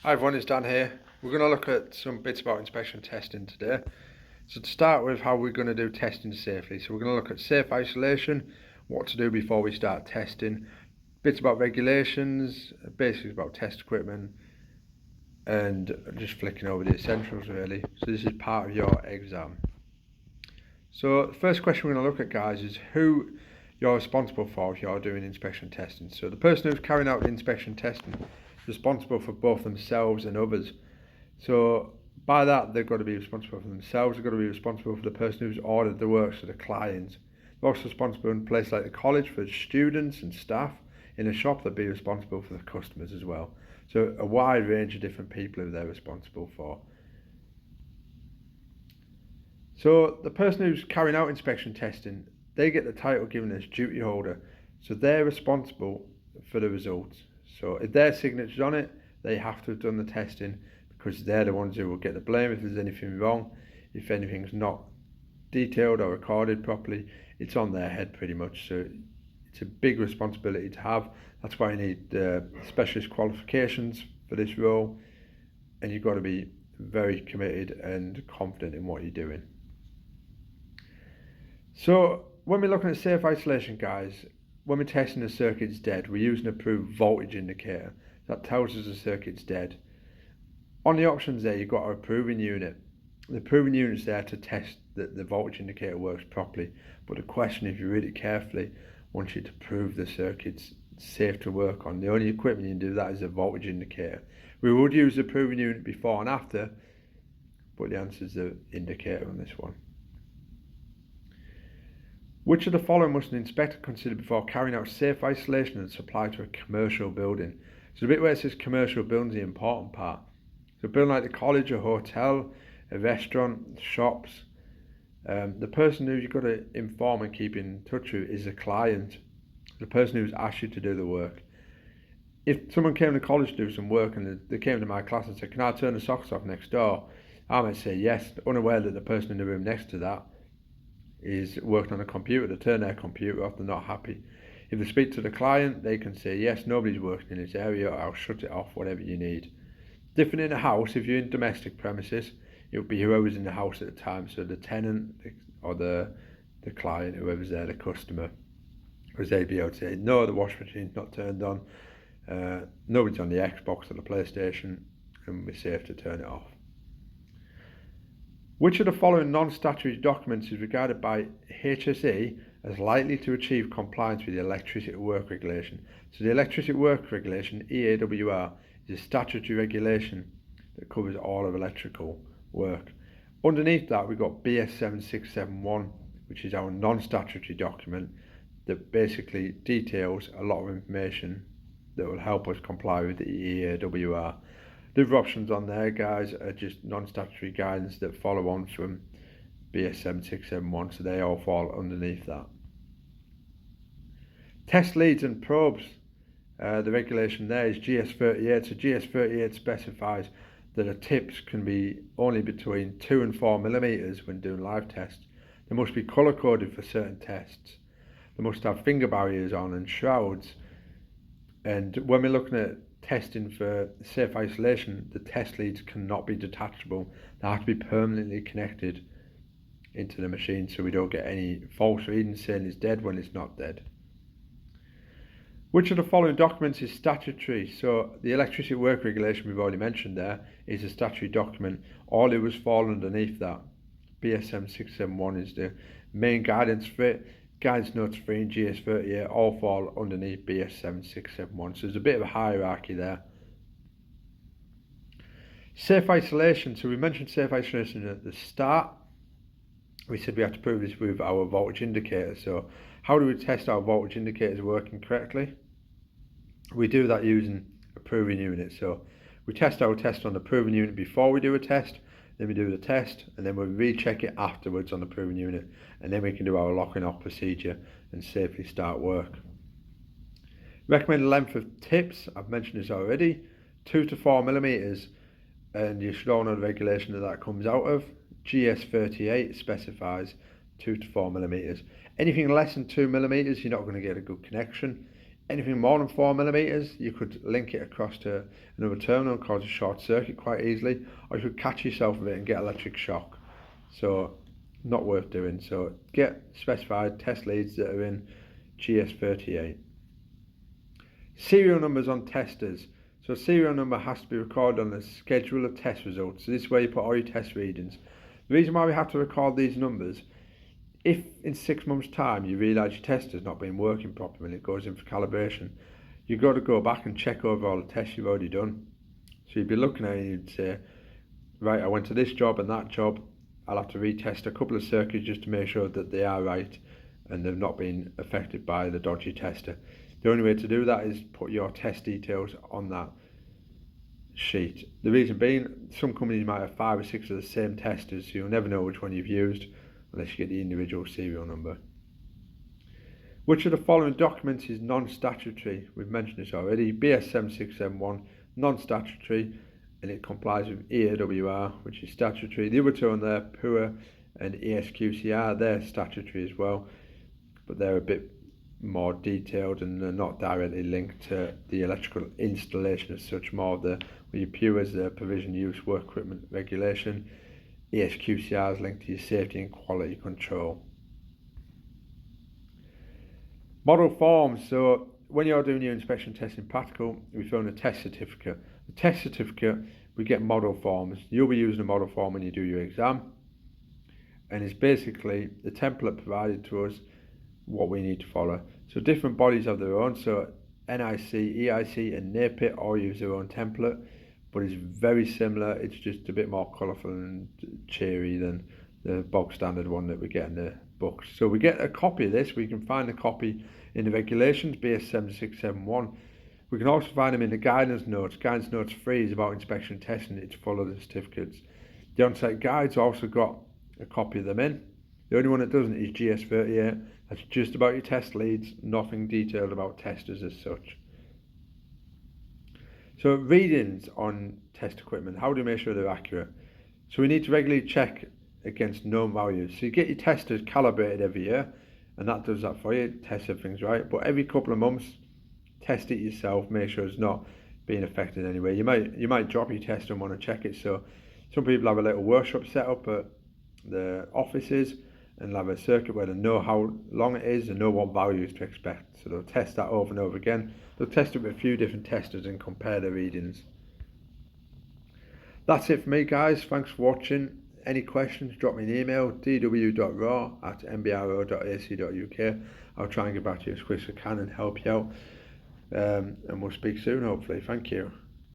Hi everyone, it's Dan here. We're going to look at some bits about inspection testing today. So to start with, how we're going to do testing safely. So we're going to look at safe isolation, what to do before we start testing, bits about regulations, basics about test equipment, and just flicking over the essentials really. So this is part of your exam. So the first question we're going to look at, guys, is who you're responsible for if you're doing inspection testing. So the person who's carrying out the inspection testing is responsible for both themselves and others. So by that, they've got to be responsible for themselves, they've got to be responsible for the person who's ordered the work, so the client. They're also responsible in a place like the college for students and staff. In a shop, they'd be responsible for the customers as well. So a wide range of different people who they're responsible for. So the person who's carrying out inspection testing, they get the title given as duty holder. So they're responsible for the results. So if their signature's on it, they have to have done the testing, because they're the ones who will get the blame if there's anything wrong. If anything's not detailed or recorded properly, it's on their head pretty much. So it's a big responsibility to have. That's why you need specialist qualifications for this role, and you've got to be very committed and confident in what you're doing. So when we're looking at safe isolation, guys, when we're testing a circuit's dead, we use an approved voltage indicator. That tells us the circuit's dead. On the options there, you've got our approving unit. The approving unit is there to test that the voltage indicator works properly. But the question, if you read it carefully, wants you to prove the circuit's safe to work on. The only equipment you can do that is a voltage indicator. We would use the approving unit before and after, but the answer is the indicator on this one. Which of the following must an inspector consider before carrying out safe isolation and supply to a commercial building? So the bit where it says commercial building is the important part. So a building like the college, a hotel, a restaurant, shops, the person who you've got to inform and keep in touch with is the client, the person who's asked you to do the work. If someone came to college to do some work and they came to my class and said, "Can I turn the socks off next door?" I might say yes, unaware that the person in the room next to that is working on a computer. They turn their computer off, they're not happy. If they speak to the client, they can say, "Yes, nobody's working in this area, I'll shut it off," whatever you need. Different in a house, if you're in domestic premises, it would be whoever's in the house at the time, so the tenant or the client, whoever's there, the customer, because they'd be able to say, "No, the washing machine's not turned on, nobody's on the Xbox or the PlayStation," and we're safe to turn it off. Which of the following non-statutory documents is regarded by HSE as likely to achieve compliance with the Electricity Work Regulation? So the Electricity Work Regulation, EAWR, is a statutory regulation that covers all of electrical work. Underneath that, we've got BS 7671, which is our non-statutory document that basically details a lot of information that will help us comply with the EAWR. The other options on there, guys, are just non-statutory guidance that follow on from BS 7671, so they all fall underneath that. Test leads and probes, the regulation there is GS38. So GS38 specifies that a tips can be only between 2 and 4 millimeters when doing live tests. They must be colour coded for certain tests. They must have finger barriers on and shrouds. And when we're looking at testing for safe isolation, the test leads cannot be detachable. They have to be permanently connected into the machine so we don't get any false readings saying it's dead when it's not dead. Which of the following documents is statutory? So the Electricity Work Regulation we've already mentioned there is a statutory document. All it was fall underneath that. BS 7671 is the main guidance for it. Guidance notes 3 and GS38 all fall underneath BS 7671. So there's a bit of a hierarchy there. Safe isolation. So we mentioned safe isolation at the start. We said we have to prove this with our voltage indicator. So how do we test our voltage indicators working correctly? We do that using a proving unit. So we test our test on the proving unit before we do a test, then we do the test, and then we recheck it afterwards on the proving unit, and then we can do our locking off procedure and safely start work. Recommended length of tips, I've mentioned this already, 2 to 4 millimeters, and you should all know the regulation that comes out of. GS38 specifies 2 to 4 millimeters. Anything less than 2 millimeters, you're not going to get a good connection. Anything more than 4mm, you could link it across to another terminal and cause a short circuit quite easily, or you could catch yourself with it and get electric shock. So not worth doing. So get specified test leads that are in GS38. Serial numbers on testers. So a serial number has to be recorded on the schedule of test results. So this is where you put all your test readings. The reason why we have to record these numbers, if in 6 months' time you realise your tester's not been working properly and it goes in for calibration, you've got to go back and check over all the tests you've already done. So you'd be looking at it and you'd say, right, I went to this job and that job, I'll have to retest a couple of circuits just to make sure that they are right and they've not been affected by the dodgy tester. The only way to do that is put your test details on that sheet. The reason being, some companies might have 5 or 6 of the same testers, so you'll never know which one you've used unless you get the individual serial number. Which of the following documents is non-statutory? We've mentioned this already. BS 7671, non-statutory, and it complies with EAWR, which is statutory. The other two on there, PUA and ESQCR, they're statutory as well, but they're a bit more detailed and they're not directly linked to the electrical installation as such. More of the, with your PUA is the provision, use, work equipment regulation. ESQCR is linked to your safety and quality control. Model forms. So when you're doing your inspection testing practical, we fill in a test certificate. The test certificate, we get model forms. You'll be using a model form when you do your exam, and it's basically the template provided to us, what we need to follow. So different bodies have their own. So NIC, EIC and NAPIT all use their own template, but it's very similar. It's just a bit more colourful and cheery than the bog standard one that we get in the books. So we get a copy of this. We can find a copy in the regulations, BS 7671. We can also find them in the guidance notes. Guidance notes 3 is about inspection testing. It's full of the certificates. The on-site guide's also got a copy of them in. The only one that doesn't is GS38. That's just about your test leads, nothing detailed about testers as such. So readings on test equipment, how do we make sure they're accurate? So we need to regularly check against known values. So you get your testers calibrated every year, and that does that for you, test everything's right. But every couple of months, test it yourself, make sure it's not being affected anyway. You might drop your tester and want to check it. So some people have a little workshop set up at the offices, and they'll have a circuit where they know how long it is and know what values to expect. So they'll test that over and over again. They'll test it with a few different testers and compare the readings. That's it for me, guys. Thanks for watching. Any questions, drop me an email, dw.raw@mbro.ac.uk. I'll try and get back to you as quick as I can and help you out. And we'll speak soon, hopefully. Thank you.